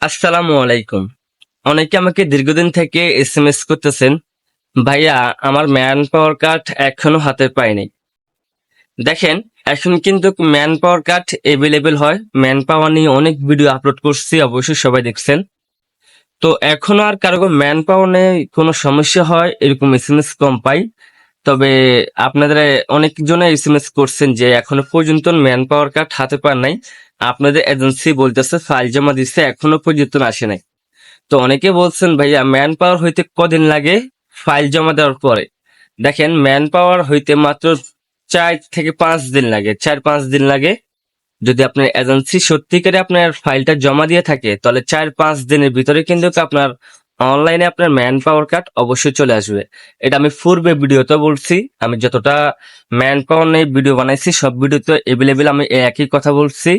আসসালামু আলাইকুম। অনেকে আমাকে দীর্ঘদিন থেকে এসএমএস করতেছেন, ভাইয়া আমার ম্যান পাওয়ার কার্ড এখনো হাতে পাইনি। দেখেন, এখন কিন্তু ম্যান পাওয়ার কার্ড এভেলেবেল হয়। ম্যান পাওয়ার নিয়ে অনেক ভিডিও আপলোড করছি, অবশ্যই সবাই দেখছেন। তো এখনো আর কারো ম্যান পাওয়ার নিয়ে কোনো সমস্যা হয় এরকম এসএমএস কম পাই। তবে আপনাদের অনেকজনে এসএমএস করছেন যে এখনো পর্যন্ত ম্যান পাওয়ার কার্ড হাতে পান নাই। আপনাদের এজেন্সি বলতেছে ফাইল জমা দিচ্ছে, এখনো পর্যন্ত আসে নাই। তো অনেকে বলছেন ভাইয়া ম্যান পাওয়ার হইতে কদিন লাগে ফাইল জমা দেওয়ার পরে। দেখেন, ম্যান পাওয়ার হইতে মাত্র 4 থেকে 5 দিন লাগে, 4-5 দিন লাগে। যদি আপনার এজেন্সি সত্যিকারে আপনার ফাইলটা জমা দিয়ে থাকে তাহলে 4-5 দিনের ভিতরে কিন্তু আপনার অনলাইনে আপনার ম্যান পাওয়ার কার্ড অবশ্যই চলে আসবে। এটা আমি পূর্বে ভিডিওতে বলছি। আমি যতটা ম্যান পাওয়ার নিয়ে ভিডিও বানাইছি সব ভিডিওতে এভেলেবেল আমি এই একই কথা বলছি।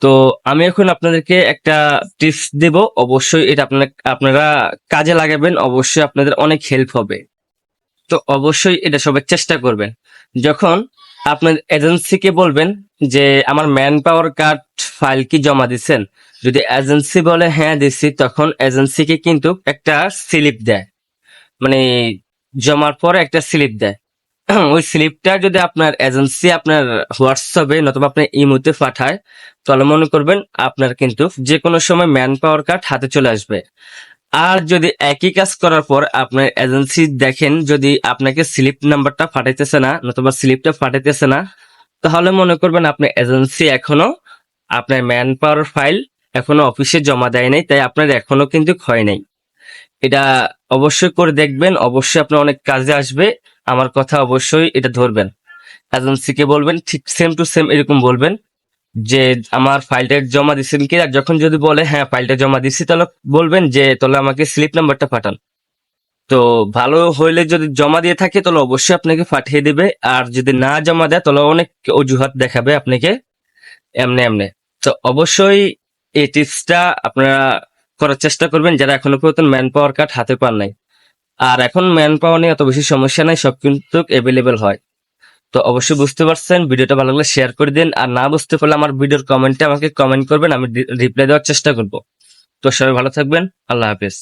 তো আমি এখন আপনাদেরকে একটা টিপস দেব, অবশ্যই এটা আপনারা কাজে লাগাবেন, অবশ্যই আপনাদের অনেক হেল্প হবে। তো অবশ্যই এটা সবাই চেষ্টা করবেন। যখন আপনার এজেন্সিকে বলবেন যে আমার ম্যান পাওয়ার কার্ড ফাইল কি জমা দিচ্ছেন, যদি এজেন্সি বলে হ্যাঁ দিচ্ছি, তখন এজেন্সিকে কিন্তু একটা স্লিপ দেয়, মানে জমার পরে একটা স্লিপ দেয়। ওই স্লিপটা যদি আপনার এজেন্সি আপনার হোয়াটসঅ্যাপে নতুবা আপনার ইমোতে পাঠায়, তাহলে মনে করবেন আপনার কিন্তু যে কোনো সময় ম্যান পাওয়ার কার্ড হাতে চলে আসবে। আর যদি একই কাজ করার পর আপনার এজেন্সি দেখেন যদি আপনাকে স্লিপ নাম্বারটা পাঠাইতেছে না নতুবা স্লিপটা পাঠাইতেছে না, তাহলে মনে করবেন আপনার এজেন্সি এখনো আপনার ম্যান পাওয়ার ফাইল এখনো অফিসে জমা দেয় নাই, তাই আপনার এখনো কিন্তু হয় নাই। এটা অবশ্যই করে দেখবেন, অবশ্যই আপনার অনেক কাজে আসবে। আমার কথা অবশ্যই এটা ধরবেন। এজেন্সিকে বলবেন ঠিক সেম টু সেম এরকম বলবেন যে আমার ফাইলটা জমা দিচ্ছেন কি। আর যখন যদি বলে হ্যাঁ ফাইলটা জমা দিচ্ছি, তাহলে বলবেন যে তাহলে আমাকে স্লিপ নাম্বারটা পাঠান। তো ভালো হইলে যদি জমা দিয়ে থাকে তাহলে অবশ্যই আপনাকে পাঠিয়ে দিবে, আর যদি না জমা দেয় তাহলে অনেক অজুহাত দেখাবে আপনাকে এমনি এমনি। তো অবশ্যই এই টিপসটা আপনারা করার চেষ্টা করবেন যারা এখনো পর্যন্ত ম্যান পাওয়ার কার্ড হাতে পান নাই। আর এখন ম্যান পাওয়ার নিয়ে এত বেশি সমস্যা নাই, সব কিন্তু অ্যাভেলেবেল হয়। তো অবশ্যই বুঝতে পারছেন, ভিডিওটা ভালো লাগলে শেয়ার করে দিন। আর না বুঝতে পারলে আমার ভিডিওর কমেন্টে আমাকে কমেন্ট করবেন, আমি রিপ্লাই দেওয়ার চেষ্টা করব। তো সবাই ভালো থাকবেন, আল্লাহ হাফেজ।